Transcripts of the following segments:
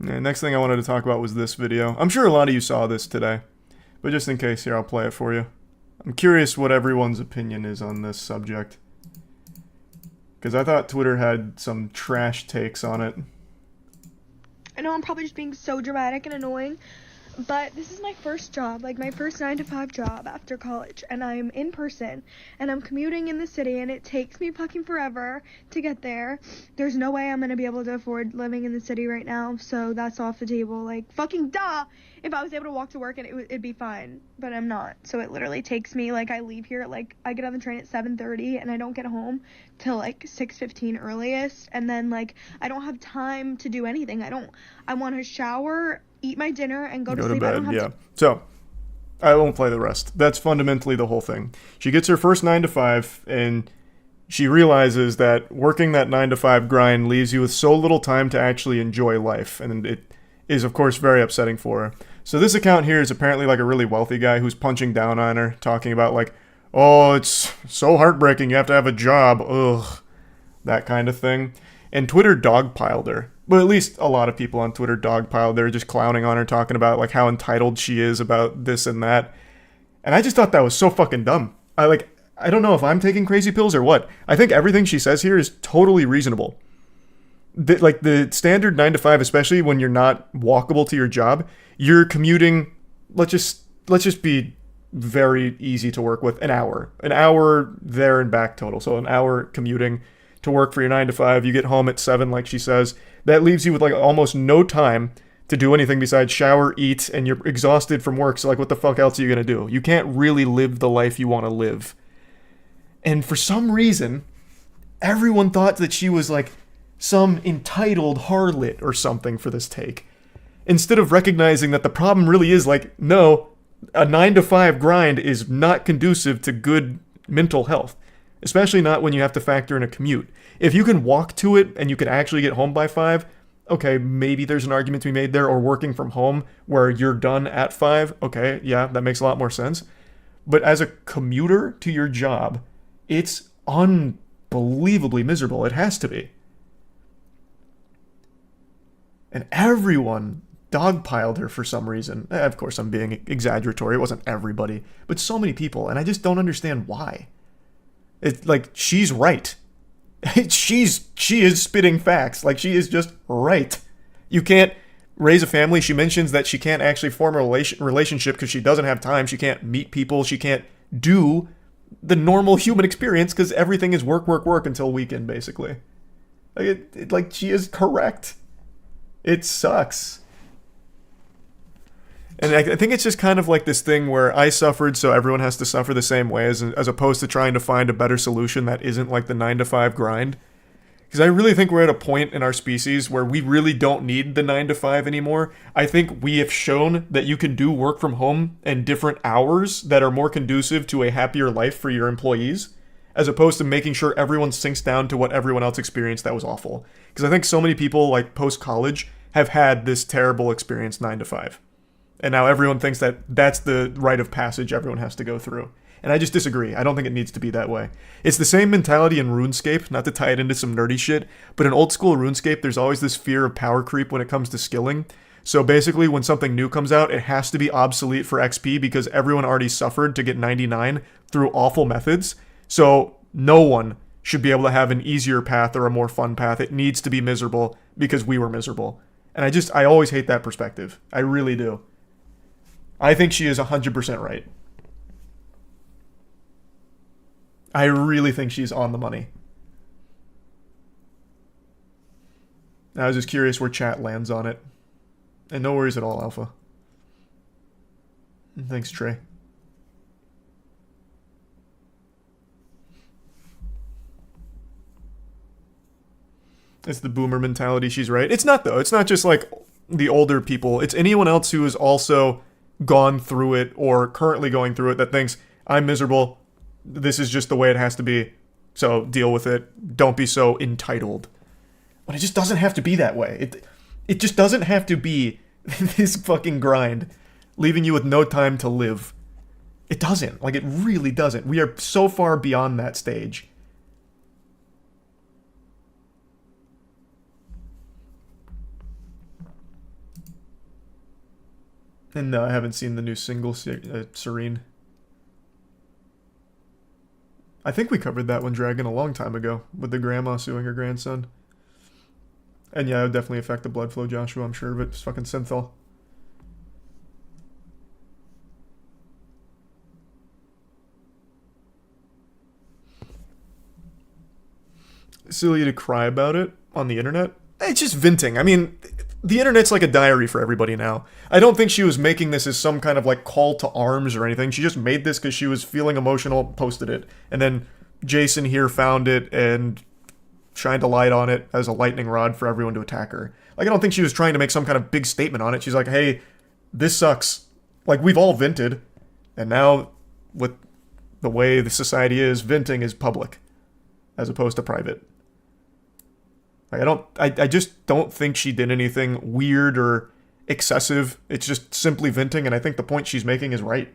And next thing I wanted to talk about was this video. I'm sure a lot of you saw this today, but just in case, here, I'll play it for you. I'm curious what everyone's opinion is on this subject, because I thought Twitter had some trash takes on it. I know I'm probably just being so dramatic and annoying, but this is my first job, like my first 9-to-5 job after college, and I'm in person, and I'm commuting in the city, and it takes me fucking forever to get there. There's no way I'm gonna be able to afford living in the city right now, so that's off the table. Like, fucking duh! If I was able to walk to work, and it'd be fine, but I'm not. So it literally takes me, like, I leave here at, like, I get on the train at 7:30, and I don't get home till, like, 6:15 earliest, and then, like, I don't have time to do anything. I want to shower, eat my dinner, and go to sleep. Bed, I don't have yeah. So, I won't play the rest. That's fundamentally the whole thing. She gets her first 9-to-5, and she realizes that working that 9-to-5 grind leaves you with so little time to actually enjoy life, and it is, of course, very upsetting for her. So this account here is apparently like a really wealthy guy who's punching down on her, talking about like, oh, it's so heartbreaking, you have to have a job, ugh, that kind of thing. And Twitter dogpiled her. But at least a lot of people on Twitter dogpiled her, just clowning on her, talking about like how entitled she is about this and that. And I just thought that was so fucking dumb. I don't know if I'm taking crazy pills or what. I think everything she says here is totally reasonable. The standard 9-to-5, especially when you're not walkable to your job, you're commuting, let's just be very easy to work with, an hour there and back total. So an hour commuting to work for your 9-to-5, you get home at 7, like she says. That leaves you with like almost no time to do anything besides shower, eat, and you're exhausted from work. So like, what the fuck else are you gonna do? You can't really live the life you want to live. And for some reason, everyone thought that she was like some entitled harlot or something for this take, instead of recognizing that the problem really is like, no, a 9-to-5 grind is not conducive to good mental health, especially not when you have to factor in a commute. If you can walk to it and you can actually get home by 5, okay, maybe there's an argument to be made there, or working from home where you're done at 5, okay, yeah, that makes a lot more sense. But as a commuter to your job, it's unbelievably miserable. It has to be. And everyone dogpiled her for some reason. Of course, I'm being exaggeratory. It wasn't everybody, but so many people, and I just don't understand why. It's like, she's right. She is spitting facts. Like, she is just right. You can't raise a family. She mentions that she can't actually form a relationship because she doesn't have time. She can't meet people. She can't do the normal human experience because everything is work, work, work until weekend, basically. Like, she is correct. It sucks. And I think it's just kind of like this thing where I suffered, so everyone has to suffer the same way, as opposed to trying to find a better solution that isn't like the 9-to-5 grind. Because I really think we're at a point in our species where we really don't need the 9-to-5 anymore. I think we have shown that you can do work from home and different hours that are more conducive to a happier life for your employees, as opposed to making sure everyone sinks down to what everyone else experienced that was awful. Because I think so many people, like post-college, have had this terrible experience 9-to-5. And now everyone thinks that that's the rite of passage everyone has to go through. And I just disagree. I don't think it needs to be that way. It's the same mentality in RuneScape, not to tie it into some nerdy shit, but in old school RuneScape, there's always this fear of power creep when it comes to skilling. So basically, when something new comes out, it has to be obsolete for XP because everyone already suffered to get 99 through awful methods. So no one should be able to have an easier path or a more fun path. It needs to be miserable because we were miserable. And I always hate that perspective. I really do. I think she is 100% right. I really think she's on the money. I was just curious where chat lands on it. And no worries at all, Alpha. Thanks, Trey. It's the boomer mentality, she's right. It's not, though. It's not just like the older people. It's anyone else who is also gone through it or currently going through it that thinks, I'm miserable, this is just the way it has to be, so deal with it, don't be so entitled. But it just doesn't have to be that way. It just doesn't have to be this fucking grind, leaving you with no time to live. It doesn't. Like, it really doesn't. We are so far beyond that stage. And no, I haven't seen the new single, Serene. I think we covered that one, Dragon, a long time ago, with the grandma suing her grandson. And yeah, it would definitely affect the blood flow, Joshua, I'm sure of it. It's fucking synthol. Silly to cry about it on the internet. It's just venting. I mean, the internet's like a diary for everybody now. I don't think she was making this as some kind of like call to arms or anything. She just made this because she was feeling emotional, posted it. And then Jason here found it and shined a light on it as a lightning rod for everyone to attack her. Like, I don't think she was trying to make some kind of big statement on it. She's like, hey, this sucks. Like, we've all vented. And now, with the way the society is, venting is public as opposed to private. Like, I just don't think she did anything weird or excessive. It's just simply venting, and I think the point she's making is right.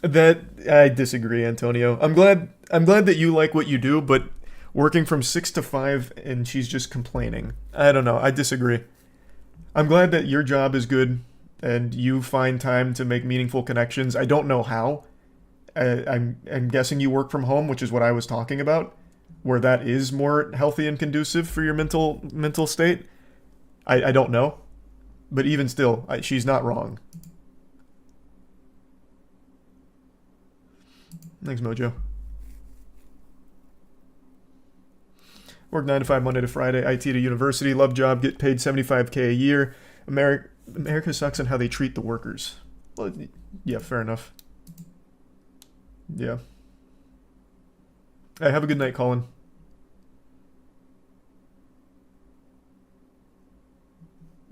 That I disagree, Antonio. I'm glad that you like what you do, but working from 6 to 5 and she's just complaining. I don't know. I disagree. I'm glad that your job is good and you find time to make meaningful connections. I don't know how. I'm guessing you work from home, which is what I was talking about, where that is more healthy and conducive for your mental state. I don't know. But even still, she's not wrong. Thanks, Mojo. Work 9 to 5 Monday to Friday, IT to university, love job, get paid $75K a year. America sucks on how they treat the workers. Well, yeah, fair enough. Yeah. Hey, have a good night, Colin.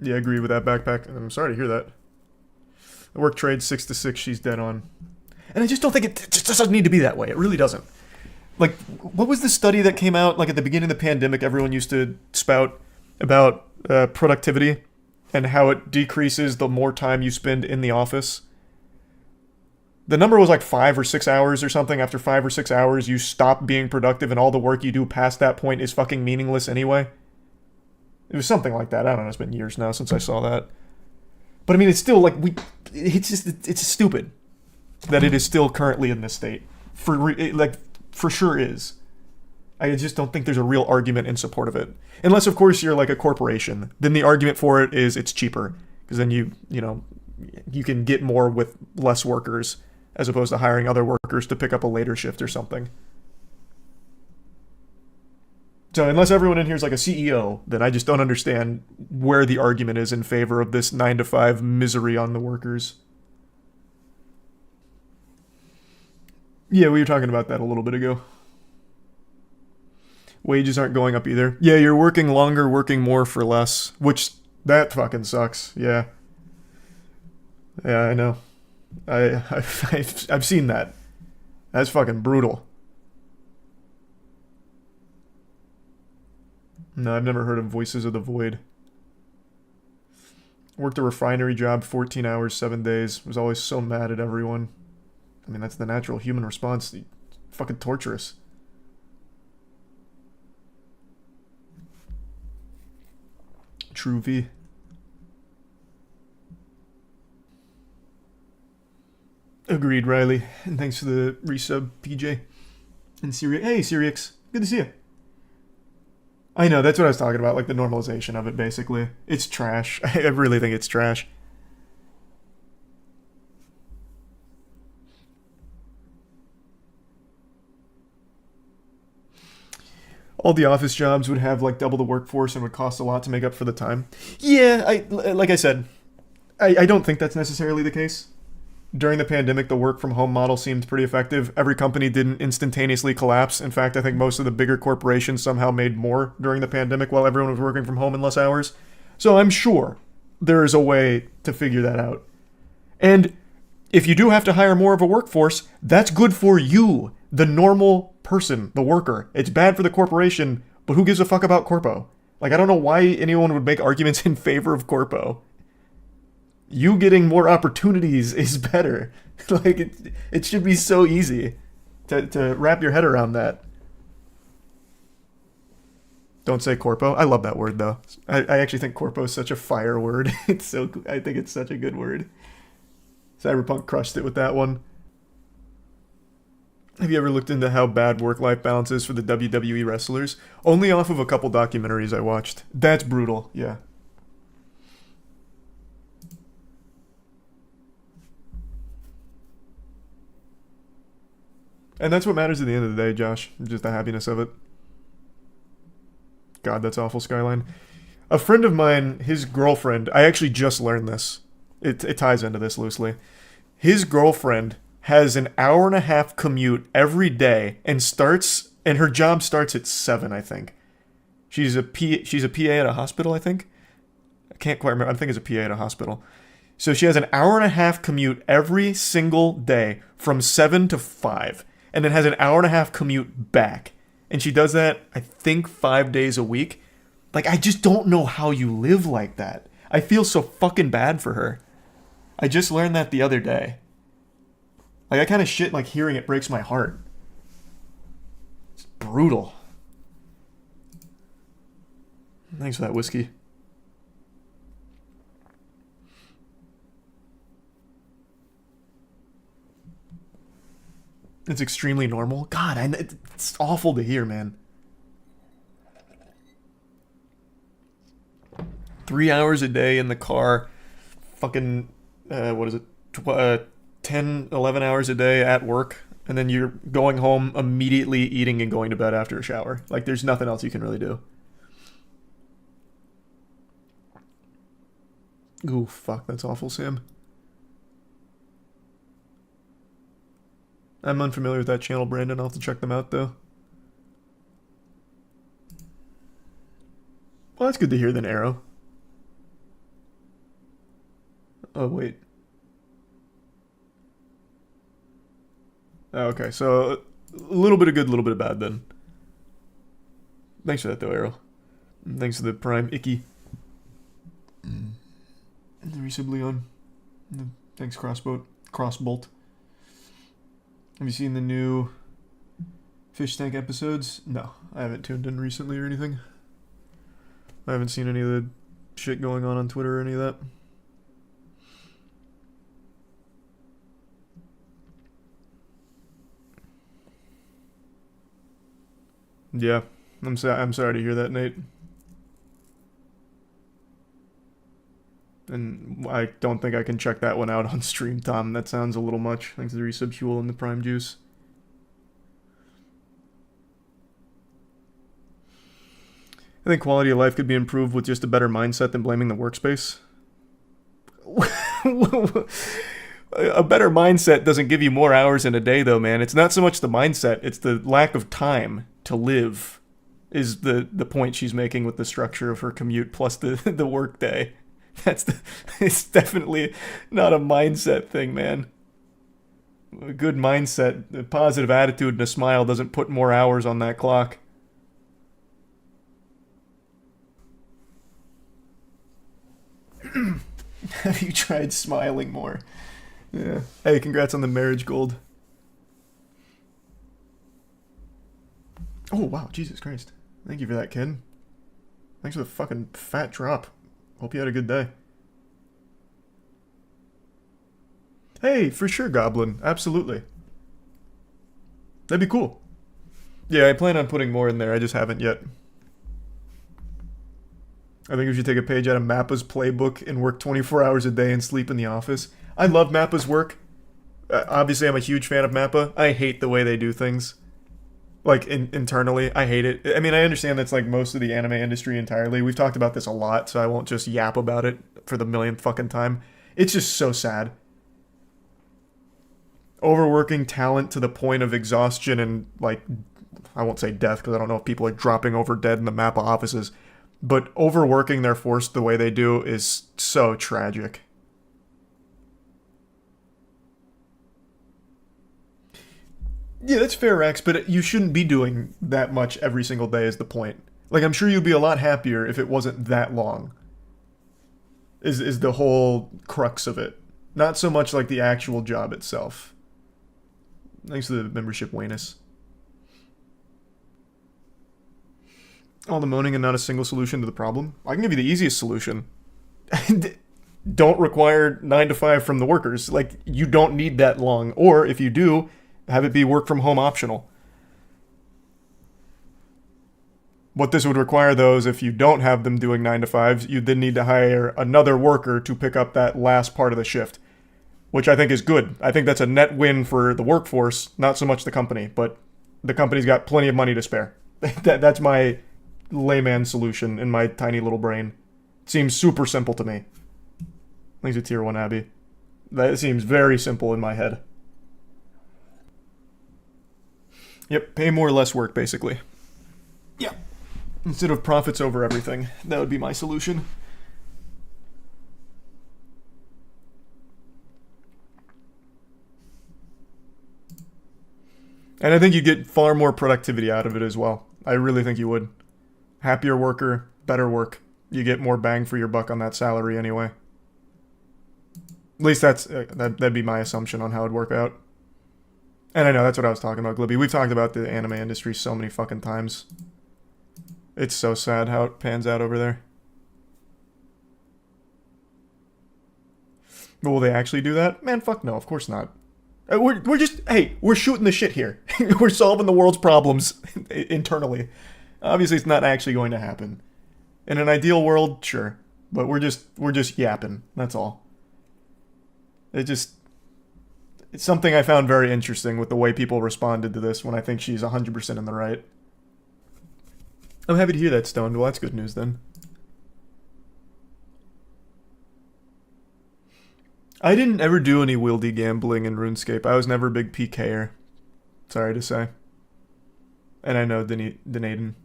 Yeah, I agree with that backpack. I'm sorry to hear that. The work trade 6 to 6, she's dead on. And I just don't think it just doesn't need to be that way. It really doesn't. Like, what was the study that came out, like, at the beginning of the pandemic, everyone used to spout about productivity and how it decreases the more time you spend in the office? The number was like 5 or 6 hours or something. After 5 or 6 hours, you stop being productive and all the work you do past that point is fucking meaningless anyway. It was something like that. I don't know. It's been years now since I saw that. But I mean, it's still like, it's stupid that it is still currently in this state. For sure is. I just don't think there's a real argument in support of it. Unless, of course, you're like a corporation. Then the argument for it is it's cheaper. Because then you can get more with less workers as opposed to hiring other workers to pick up a later shift or something. So unless everyone in here is like a CEO, then I just don't understand where the argument is in favor of this 9 to 5 misery on the workers. Yeah, we were talking about that a little bit ago. Wages aren't going up either. Yeah, you're working longer, working more for less, which that fucking sucks. Yeah. Yeah, I know. I've seen that. That's fucking brutal. No, I've never heard of Voices of the Void. Worked a refinery job, 14 hours, 7 days. Was always so mad at everyone. I mean, that's the natural human response. Fucking torturous. True V. Agreed, Riley. And thanks for the resub, PJ. And Siri. Hey, Sirix. Good to see you. I know, that's what I was talking about, like the normalization of it, basically. It's trash. I really think it's trash. All the office jobs would have like double the workforce and would cost a lot to make up for the time. Yeah, like I said, I don't think that's necessarily the case. During the pandemic, the work from home model seemed pretty effective. Every company didn't instantaneously collapse. In fact, I think most of the bigger corporations somehow made more during the pandemic while everyone was working from home in less hours. So I'm sure there is a way to figure that out. And if you do have to hire more of a workforce, that's good for you, the normal person, the worker. It's bad for the corporation, but who gives a fuck about Corpo? Like, I don't know why anyone would make arguments in favor of Corpo. You getting more opportunities is better. Like, it should be so easy to wrap your head around that. Don't say corpo. I love that word though. I actually think corpo is such a fire word. I think it's such a good word. Cyberpunk crushed it with that one. Have you ever looked into how bad work-life balance is for the WWE wrestlers? Only off of a couple documentaries I watched. That's brutal, yeah. And that's what matters at the end of the day, Josh. Just the happiness of it. God, that's awful, Skyline. A friend of mine, his girlfriend, I actually just learned this. It ties into this loosely. His girlfriend has an hour and a half commute every day and her job starts at 7, I think. She's a PA at a hospital, I think. I can't quite remember. I think it's a PA at a hospital. So she has an hour and a half commute every single day from 7 to 5, and then has an hour and a half commute back. And she does that, I think, 5 days a week. Like, I just don't know how you live like that. I feel so fucking bad for her. I just learned that the other day. Like, I kind of shit, like, hearing it breaks my heart. It's brutal. Thanks for that whiskey. It's extremely normal. God, it's awful to hear, man. 3 hours a day in the car. Fucking, what is it? 10, 11 hours a day at work. And then you're going home immediately eating and going to bed after a shower. Like, there's nothing else you can really do. Ooh, fuck, that's awful, Sam. I'm unfamiliar with that channel, Brandon. I'll have to check them out, though. Well, that's good to hear, then, Arrow. Oh, wait. Oh, okay, so a little bit of good, a little bit of bad, then. Thanks for that, though, Arrow. And thanks for the Prime Icky. Resub Leon. Thanks, Crossbolt. Have you seen the new Fish Tank episodes? No, I haven't tuned in recently or anything. I haven't seen any of the shit going on Twitter or any of that. Yeah, I'm sorry to hear that, Nate. And I don't think I can check that one out on stream, Tom. That sounds a little much. Thanks to the resub fuel and the Prime Juice. I think quality of life could be improved with just a better mindset than blaming the workspace. A better mindset doesn't give you more hours in a day, though, man. It's not so much the mindset, it's the lack of time to live is the point she's making with the structure of her commute plus the work day. It's definitely not a mindset thing, man. A good mindset, a positive attitude and a smile doesn't put more hours on that clock. Have you tried smiling more? Yeah. Hey, congrats on the marriage gold. Oh, wow. Jesus Christ. Thank you for that, kid. Thanks for the fucking fat drop. Hope you had a good day. Hey, for sure, Goblin. Absolutely. That'd be cool. Yeah, I plan on putting more in there. I just haven't yet. I think we should take a page out of Mappa's playbook and work 24 hours a day and sleep in the office. I love Mappa's work. Obviously, I'm a huge fan of Mappa. I hate the way they do things. Like, internally, I hate it. I mean, I understand that's like most of the anime industry entirely. We've talked about this a lot, so I won't just yap about it for the millionth fucking time. It's just so sad. Overworking talent to the point of exhaustion and, like, I won't say death, because I don't know if people are dropping over dead in the Mappa offices. But overworking their force the way they do is so tragic. Yeah, that's fair, Rex, but you shouldn't be doing that much every single day is the point. Like, I'm sure you'd be a lot happier if it wasn't that long. Is the whole crux of it. Not so much like the actual job itself. Thanks to the membership, Wanus. All the moaning and not a single solution to the problem. I can give you the easiest solution. Don't require 9 to 5 from the workers. Like, you don't need that long. Or, if you do, have it be work from home optional. What this would require, though, is if you don't have them doing 9 to 5s, you then need to hire another worker to pick up that last part of the shift, which I think is good. I think that's a net win for the workforce, not so much the company, but the company's got plenty of money to spare. That's my layman solution in my tiny little brain. It seems super simple to me. Thanks to Tier 1 Abby. That seems very simple in my head. Yep, pay more, less work, basically. Yeah. Instead of profits over everything. That would be my solution. And I think you get far more productivity out of it as well. I really think you would. Happier worker, better work. You get more bang for your buck on that salary anyway. At least that'd be my assumption on how it'd work out. And I know that's what I was talking about, Glibby. We've talked about the anime industry so many fucking times. It's so sad how it pans out over there. But will they actually do that? Man, fuck no, of course not. We're just, hey, we're shooting the shit here. We're solving the world's problems internally. Obviously, it's not actually going to happen. In an ideal world, sure. But we're just yapping. That's all. It's something I found very interesting with the way people responded to this when I think she's 100% in the right. I'm happy to hear that, Stoned. Well, that's good news then. I didn't ever do any wieldy gambling in RuneScape. I was never a big PKer. Sorry to say. And I know Dunedin.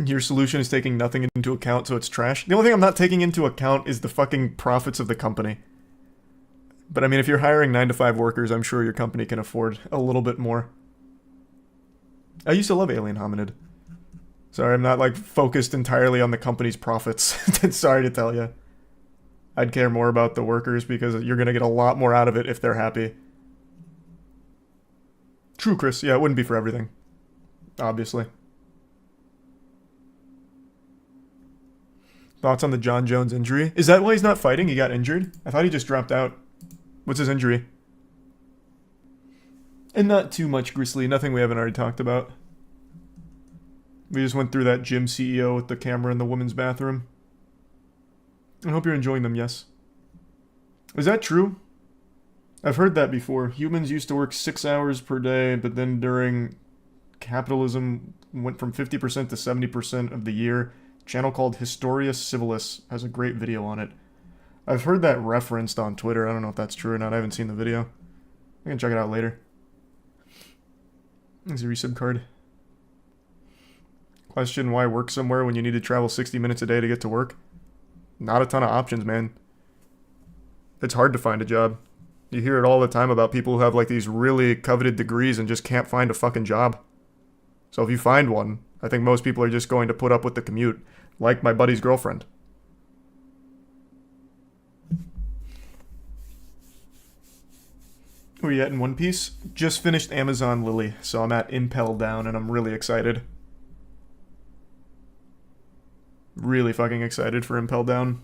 Your solution is taking nothing into account, so it's trash. The only thing I'm not taking into account is the fucking profits of the company. But I mean, if you're hiring 9 to 5 workers, I'm sure your company can afford a little bit more. I used to love Alien Hominid. Sorry, I'm not like focused entirely on the company's profits. Sorry to tell you. I'd care more about the workers because you're going to get a lot more out of it if they're happy. True, Chris. Yeah, it wouldn't be for everything. Obviously. Thoughts on the John Jones injury? Is that why he's not fighting? He got injured? I thought he just dropped out. What's his injury? And not too much, Grizzly. Nothing we haven't already talked about. We just went through that gym CEO with the camera in the women's bathroom. I hope you're enjoying them, yes. Is that true? I've heard that before. Humans used to work 6 hours per day, but then during capitalism went from 50% to 70% of the year. A channel called Historia Civilis has a great video on it. I've heard that referenced on Twitter. I don't know if that's true or not. I haven't seen the video. I can check it out later. There's a resub card. Question, why work somewhere when you need to travel 60 minutes a day to get to work? Not a ton of options, man. It's hard to find a job. You hear it all the time about people who have like these really coveted degrees and just can't find a fucking job. So if you find one, I think most people are just going to put up with the commute, like my buddy's girlfriend. Where are you at in One Piece? Just finished Amazon Lily, so I'm at Impel Down and I'm really excited. Really fucking excited for Impel Down.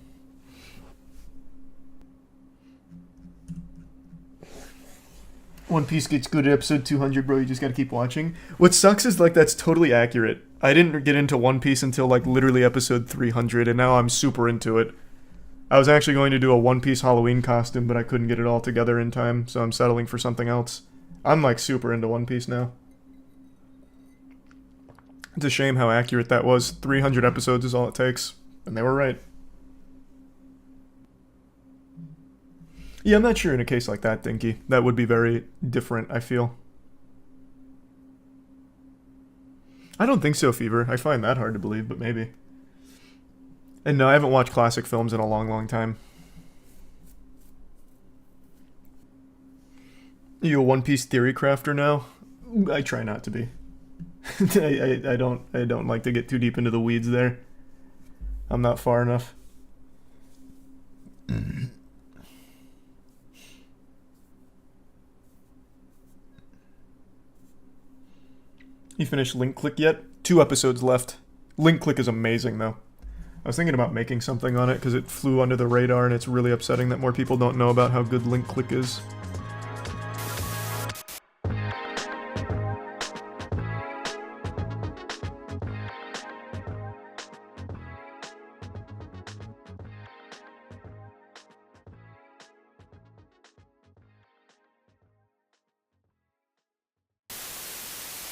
One Piece gets good at episode 200, bro. You just gotta keep watching. What sucks is, like, that's totally accurate. I didn't get into One Piece until, like, literally episode 300, and now I'm super into it. I was actually going to do a One Piece Halloween costume, but I couldn't get it all together in time, so I'm settling for something else. I'm, like, super into One Piece now. It's a shame how accurate that was. 300 episodes is all it takes. And they were right. Yeah, I'm not sure in a case like that, Dinky. That would be very different, I feel. I don't think so, Fever. I find that hard to believe, but maybe. And no, I haven't watched classic films in a long, long time. Are you a One Piece theory crafter now? I try not to be. I don't like to get too deep into the weeds there. I'm not far enough. You finished Link Click yet? 2 episodes left. Link click is amazing, though. I was thinking about making something on it because it flew under the radar, and it's really upsetting that more people don't know about how good link click is.